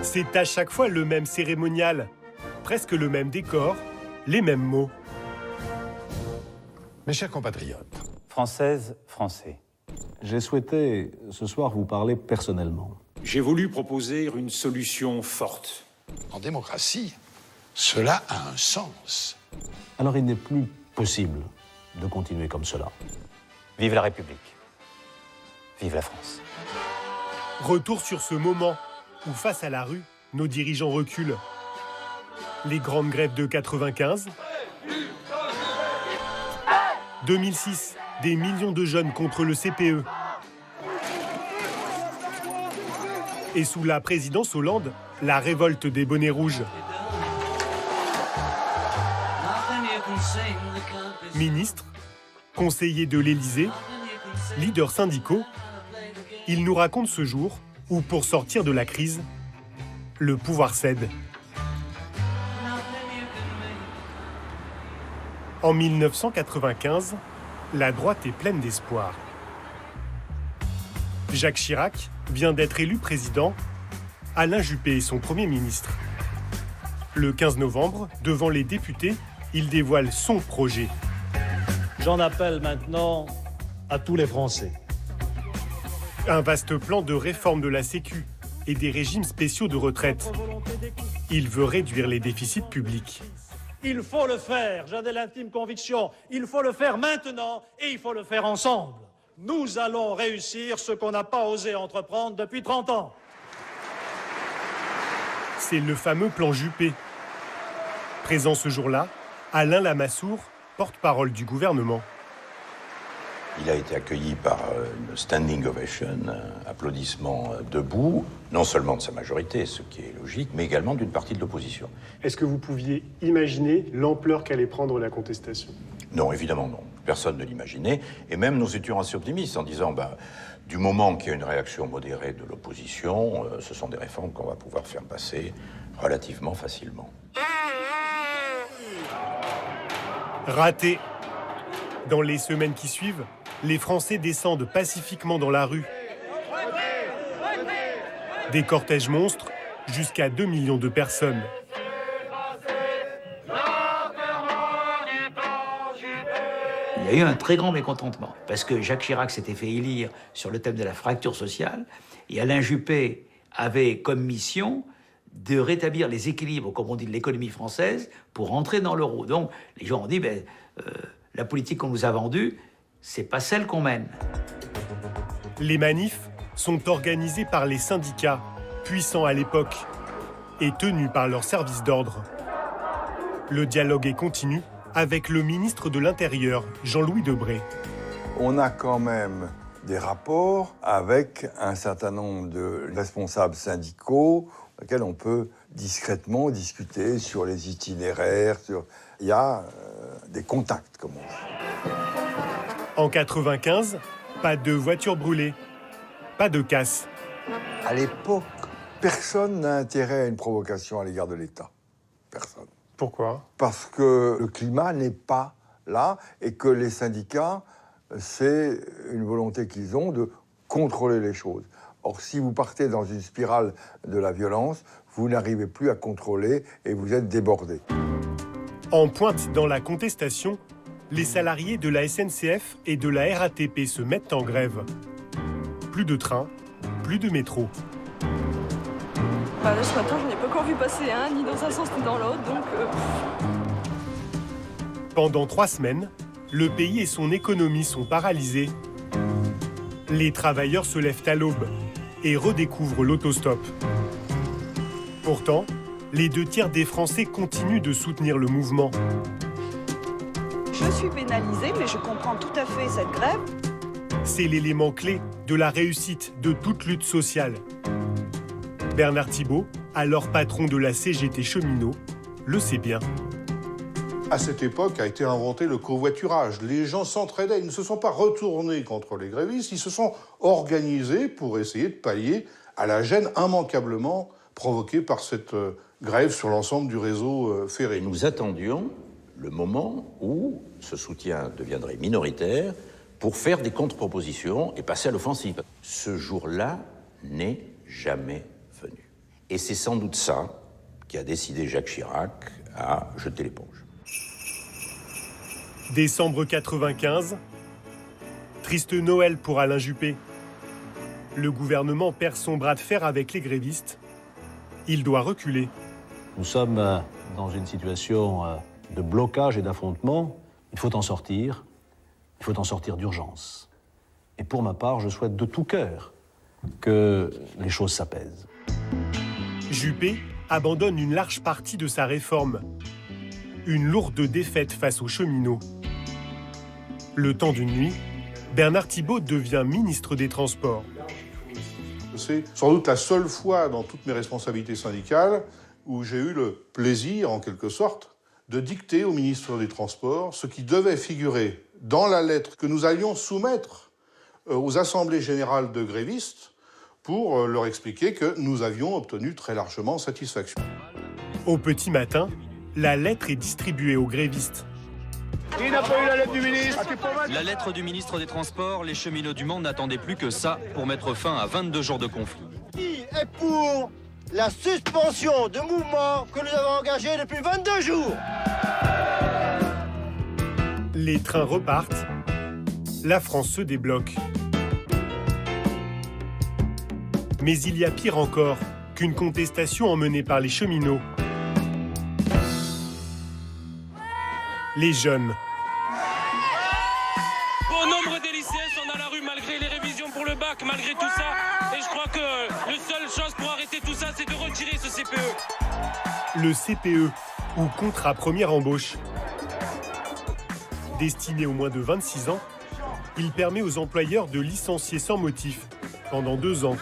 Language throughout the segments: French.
C'est à chaque fois le même cérémonial, presque le même décor, les mêmes mots. Mes chers compatriotes, Françaises, Français. J'ai souhaité ce soir vous parler personnellement. J'ai voulu proposer une solution forte. en démocratie, cela a un sens. Alors il n'est plus possible de continuer comme cela. Vive la République. Vive la France. Retour sur ce moment où, face à la rue, nos dirigeants reculent. Les grandes grèves de 95, 2006, des millions de jeunes contre le CPE. Et sous la présidence Hollande, la révolte des bonnets rouges. Ministres, conseillers de l'Élysée, leaders syndicaux, ils nous racontent ce jour où, pour sortir de la crise, le pouvoir cède. En 1995, la droite est pleine d'espoir. Jacques Chirac vient d'être élu président, Alain Juppé est son Premier ministre. Le 15 novembre, devant les députés, il dévoile son projet. J'en appelle maintenant à tous les Français. Un vaste plan de réforme de la Sécu et des régimes spéciaux de retraite. Il veut réduire les déficits publics. Il faut le faire, j'en ai l'intime conviction. Il faut le faire maintenant et il faut le faire ensemble. Nous allons réussir ce qu'on n'a pas osé entreprendre depuis 30 ans. C'est le fameux plan Juppé. Présent ce jour-là, Alain Lamassoure, porte-parole du gouvernement. Il a été accueilli par une standing ovation, applaudissements debout, non seulement de sa majorité, ce qui est logique, mais également d'une partie de l'opposition. Est-ce que vous pouviez imaginer l'ampleur qu'allait prendre la contestation ? Non, évidemment non. Personne ne l'imaginait. Et même nous étions assez optimistes en disant, du moment qu'il y a une réaction modérée de l'opposition, ce sont des réformes qu'on va pouvoir faire passer relativement facilement. Raté. Dans les semaines qui suivent, les Français descendent pacifiquement dans la rue. Des cortèges monstres, jusqu'à 2 millions de personnes. Il y a eu un très grand mécontentement, parce que Jacques Chirac s'était fait élire sur le thème de la fracture sociale, et Alain Juppé avait comme mission de rétablir les équilibres, comme on dit, de l'économie française pour rentrer dans l'euro. Donc les gens ont dit, la politique qu'on nous a vendue, c'est pas celle qu'on mène. Les manifs sont organisés par les syndicats, puissants à l'époque, et tenus par leurs services d'ordre. Le dialogue est continu avec le ministre de l'Intérieur, Jean-Louis Debré. On a quand même des rapports avec un certain nombre de responsables syndicaux auxquels on peut discrètement discuter sur les itinéraires. Il y a des contacts, comme on dit. En 95, pas de voitures brûlées, pas de casse. À l'époque, personne n'a intérêt à une provocation à l'égard de l'État. Personne. Pourquoi ? Parce que le climat n'est pas là et que les syndicats, c'est une volonté qu'ils ont de contrôler les choses. Or, si vous partez dans une spirale de la violence, vous n'arrivez plus à contrôler et vous êtes débordé. En pointe dans la contestation, les salariés de la SNCF et de la RATP se mettent en grève. Plus de trains, plus de métro. Là, ce matin, je n'ai pas encore vu passer ni dans un sens ni dans l'autre, donc... Pendant 3 semaines, le pays et son économie sont paralysés. Les travailleurs se lèvent à l'aube et redécouvrent l'autostop. Pourtant, les 2/3 des Français continuent de soutenir le mouvement. Je suis pénalisée, mais je comprends tout à fait cette grève. C'est l'élément clé de la réussite de toute lutte sociale. Bernard Thibault, alors patron de la CGT Cheminots, le sait bien. À cette époque a été inventé le covoiturage. Les gens s'entraidaient, ils ne se sont pas retournés contre les grévistes, ils se sont organisés pour essayer de pallier à la gêne immanquablement provoquée par cette grève sur l'ensemble du réseau ferré. Nous attendions le moment où ce soutien deviendrait minoritaire pour faire des contre-propositions et passer à l'offensive. Ce jour-là n'est jamais venu. Et c'est sans doute ça qui a décidé Jacques Chirac à jeter l'éponge. Décembre 95, triste Noël pour Alain Juppé. Le gouvernement perd son bras de fer avec les grévistes. Il doit reculer. Nous sommes dans une situation de blocage et d'affrontement. Il faut en sortir. Il faut en sortir d'urgence. Et pour ma part, je souhaite de tout cœur que les choses s'apaisent. Juppé abandonne une large partie de sa réforme. Une lourde défaite face aux cheminots. Le temps d'une nuit, Bernard Thibault devient ministre des Transports. C'est sans doute la seule fois dans toutes mes responsabilités syndicales où j'ai eu le plaisir, en quelque sorte, de dicter au ministre des Transports ce qui devait figurer dans la lettre que nous allions soumettre aux assemblées générales de grévistes pour leur expliquer que nous avions obtenu très largement satisfaction. Au petit matin, la lettre est distribuée aux grévistes. Qui n'a pas eu la lettre du ministre? La lettre du ministre des Transports, les cheminots du Mans n'attendaient plus que ça pour mettre fin à 22 jours de conflit. Qui est pour la suspension de mouvement que nous avons engagé depuis 22 jours? Les trains repartent. La France se débloque. Mais il y a pire encore qu'une contestation emmenée par les cheminots. Les jeunes. Bon nombre des lycéens sont dans la rue malgré les révisions pour le bac, malgré tout ça. Et je crois que la seule chose pour arrêter tout ça, c'est de retirer ce CPE. Le CPE, ou contrat première embauche. Destiné aux moins de 26 ans, il permet aux employeurs de licencier sans motif pendant 2 ans.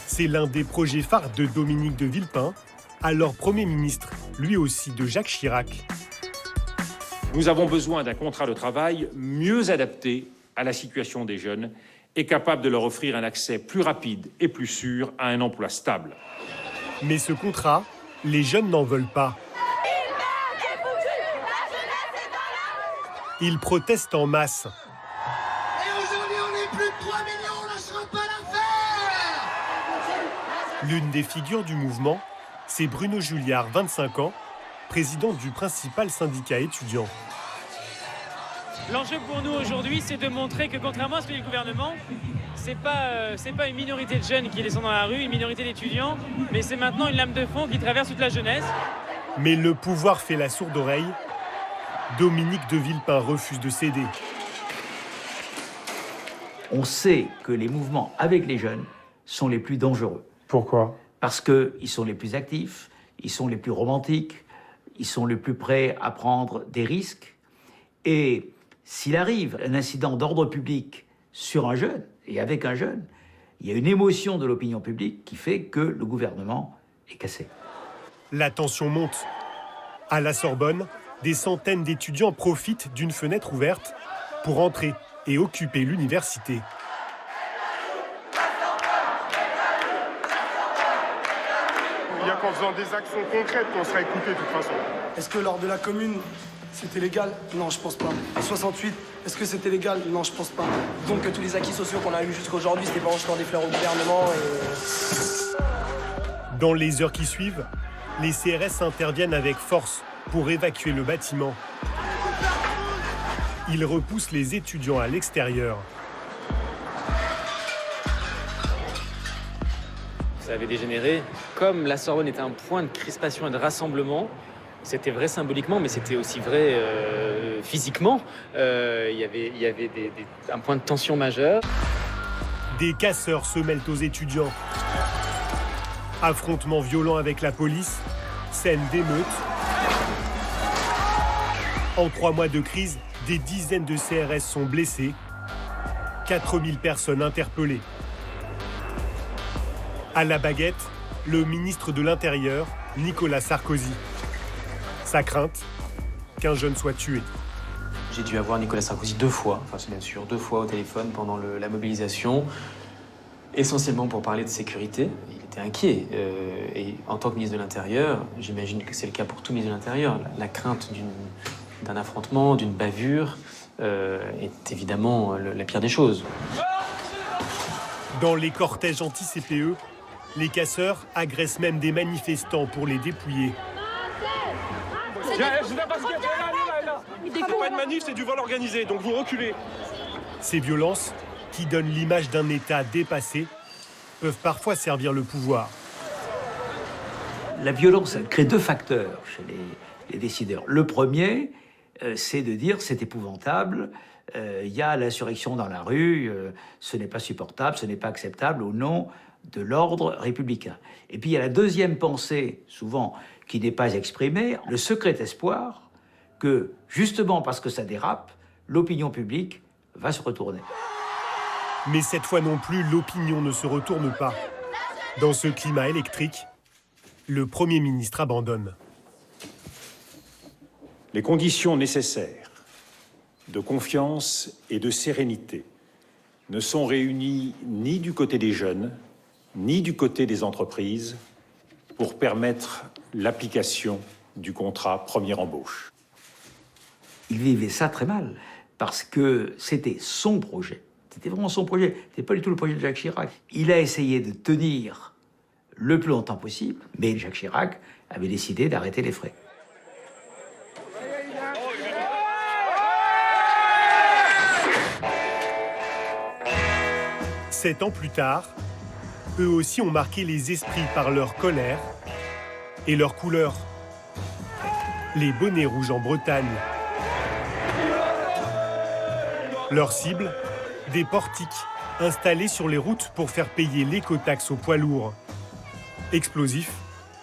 C'est l'un des projets phares de Dominique de Villepin, alors Premier ministre, lui aussi de Jacques Chirac. Nous avons besoin d'un contrat de travail mieux adapté à la situation des jeunes et capable de leur offrir un accès plus rapide et plus sûr à un emploi stable. Mais ce contrat, les jeunes n'en veulent pas. Ils protestent en masse. Et aujourd'hui, on est plus de 3 millions, on lâchera pas l'affaire! L'une des figures du mouvement, c'est Bruno Julliard, 25 ans, président du principal syndicat étudiant. L'enjeu pour nous aujourd'hui, c'est de montrer que contrairement à ce que dit le gouvernement, c'est pas une minorité de jeunes qui descendent dans la rue, une minorité d'étudiants, mais c'est maintenant une lame de fond qui traverse toute la jeunesse. Mais le pouvoir fait la sourde oreille. Dominique de Villepin refuse de céder. On sait que les mouvements avec les jeunes sont les plus dangereux. Pourquoi? Parce qu'ils sont les plus actifs, ils sont les plus romantiques, ils sont les plus prêts à prendre des risques. Et s'il arrive un incident d'ordre public sur un jeune, et avec un jeune, il y a une émotion de l'opinion publique qui fait que le gouvernement est cassé. La tension monte. À la Sorbonne, des centaines d'étudiants profitent d'une fenêtre ouverte pour entrer et occuper l'université. Il n'y a qu'en faisant des actions concrètes qu'on sera écouté de toute façon. Est-ce que lors de la commune, c'était légal? Non, je pense pas. En 68, est-ce que c'était légal? Non, je pense pas. Donc tous les acquis sociaux qu'on a eus jusqu'à aujourd'hui, c'était pas en jetant des fleurs au gouvernement. Dans les heures qui suivent, les CRS interviennent avec force pour évacuer le bâtiment. Ils repoussent les étudiants à l'extérieur. Ça avait dégénéré. Comme la Sorbonne était un point de crispation et de rassemblement, c'était vrai symboliquement, mais c'était aussi vrai physiquement. Il y avait un point de tension majeur. Des casseurs se mêlent aux étudiants. Affrontements violents avec la police, scène d'émeute. En 3 mois de crise, des dizaines de CRS sont blessés, 4000 personnes interpellées. À la baguette, le ministre de l'Intérieur, Nicolas Sarkozy. Sa crainte, qu'un jeune soit tué. J'ai dû avoir Nicolas Sarkozy 2 fois, enfin c'est bien sûr 2 fois au téléphone pendant la mobilisation, essentiellement pour parler de sécurité. Il était inquiet. Et en tant que ministre de l'Intérieur, j'imagine que c'est le cas pour tout ministre de l'Intérieur, la crainte d'un affrontement, d'une bavure, est évidemment la pire des choses. Dans les cortèges anti-CPE, les casseurs agressent même des manifestants pour les dépouiller. C'est pas une manif, c'est du vol organisé, donc vous reculez. Ces violences, qui donnent l'image d'un État dépassé, peuvent parfois servir le pouvoir. La violence, elle crée deux facteurs chez les décideurs. Le premier, c'est de dire c'est épouvantable, il y a l'insurrection dans la rue, ce n'est pas supportable, ce n'est pas acceptable au nom de l'ordre républicain. Et puis il y a la deuxième pensée, souvent, qui n'est pas exprimée, le secret espoir que, justement parce que ça dérape, l'opinion publique va se retourner. Mais cette fois non plus, l'opinion ne se retourne pas. Dans ce climat électrique, le Premier ministre abandonne. Les conditions nécessaires de confiance et de sérénité ne sont réunies ni du côté des jeunes, ni du côté des entreprises pour permettre l'application du contrat première embauche. Il vivait ça très mal, parce que c'était son projet. C'était vraiment son projet. C'était pas du tout le projet de Jacques Chirac. Il a essayé de tenir le plus longtemps possible, mais Jacques Chirac avait décidé d'arrêter les frais. Sept ans plus tard, eux aussi ont marqué les esprits par leur colère et leur couleur. Les bonnets rouges en Bretagne. Leur cible, des portiques installés sur les routes pour faire payer l'écotaxe aux poids lourds. Explosifs,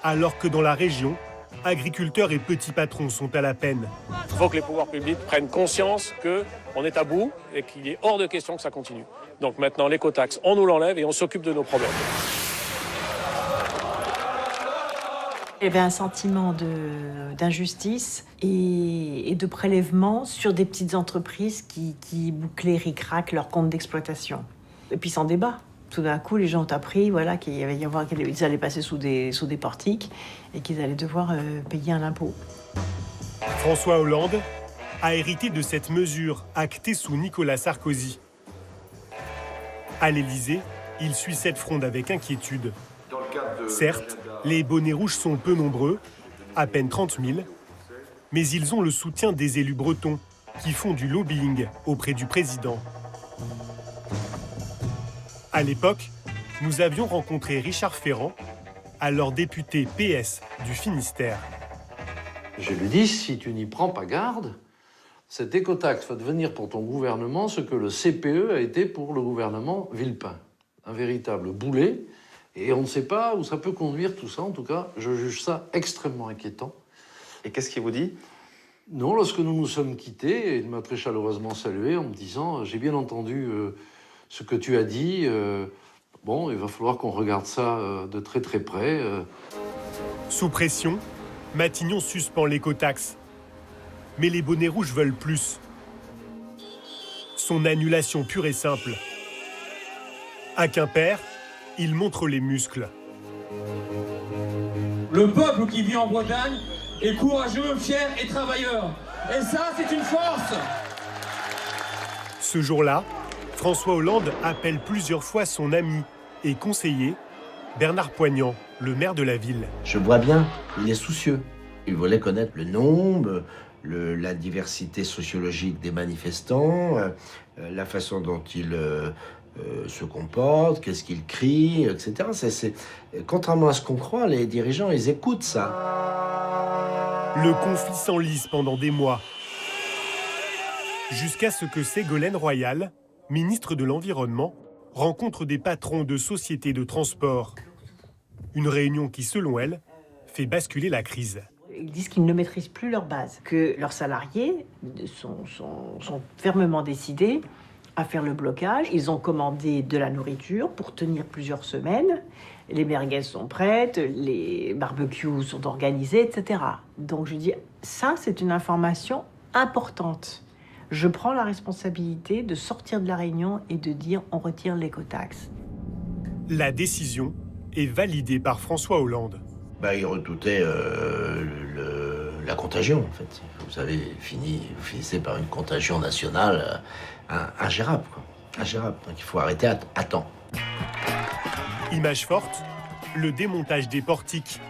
alors que dans la région, agriculteurs et petits patrons sont à la peine. Il faut que les pouvoirs publics prennent conscience qu'on est à bout et qu'il est hors de question que ça continue. Donc maintenant, l'écotaxe, on nous l'enlève et on s'occupe de nos problèmes. Il y avait un sentiment d'injustice et de prélèvement sur des petites entreprises qui bouclaient ric-rac leur compte d'exploitation. Et puis sans débat. Tout d'un coup, les gens ont appris qu'ils allaient passer sous des portiques et qu'ils allaient devoir payer un impôt. François Hollande a hérité de cette mesure actée sous Nicolas Sarkozy. À l'Élysée, il suit cette fronde avec inquiétude. Certes, les bonnets rouges sont peu nombreux, à peine 30 000, mais ils ont le soutien des élus bretons qui font du lobbying auprès du président. À l'époque, nous avions rencontré Richard Ferrand, alors député PS du Finistère. Je lui dis, si tu n'y prends pas garde, cette écotaxe va devenir pour ton gouvernement ce que le CPE a été pour le gouvernement Villepin. Un véritable boulet. Et on ne sait pas où ça peut conduire tout ça. En tout cas, je juge ça extrêmement inquiétant. Et qu'est-ce qu'il vous dit? Non, lorsque nous nous sommes quittés, il m'a très chaleureusement salué en me disant « J'ai bien entendu ce que tu as dit. Bon, il va falloir qu'on regarde ça de très très près. » Sous pression, Matignon suspend l'écotaxe. Mais les bonnets rouges veulent plus. Son annulation pure et simple. À Quimper, il montre les muscles. Le peuple qui vit en Bretagne est courageux, fier et travailleur. Et ça, c'est une force. Ce jour-là, François Hollande appelle plusieurs fois son ami et conseiller, Bernard Poignant, le maire de la ville. Je vois bien, il est soucieux. Il voulait connaître le nombre, la diversité sociologique des manifestants, la façon dont ils se comportent, qu'est-ce qu'ils crient, etc. Contrairement à ce qu'on croit, les dirigeants, ils écoutent ça. Le conflit s'enlise pendant des mois, jusqu'à ce que Ségolène Royal, ministre de l'Environnement, rencontre des patrons de sociétés de transport. Une réunion qui, selon elle, fait basculer la crise. Ils disent qu'ils ne maîtrisent plus leur base, que leurs salariés sont fermement décidés à faire le blocage. Ils ont commandé de la nourriture pour tenir plusieurs semaines. Les merguez sont prêtes, les barbecues sont organisés, etc. Donc je dis, ça c'est une information importante. Je prends la responsabilité de sortir de la réunion et de dire on retire l'écotaxe. La décision est validée par François Hollande. Il redoutait la contagion, en fait. Vous savez, vous finissez par une contagion nationale ingérable, quoi. Ingérable. Donc il faut arrêter à temps. Image forte, le démontage des portiques.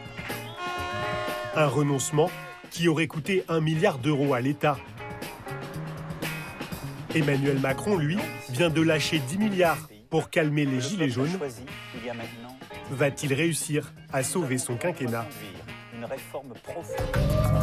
Un renoncement qui aurait coûté 1 milliard d'euros à l'État. Emmanuel Macron, lui, vient de lâcher 10 milliards pour calmer les gilets jaunes. Va-t-il réussir à sauver son quinquennat ? Une réforme profonde.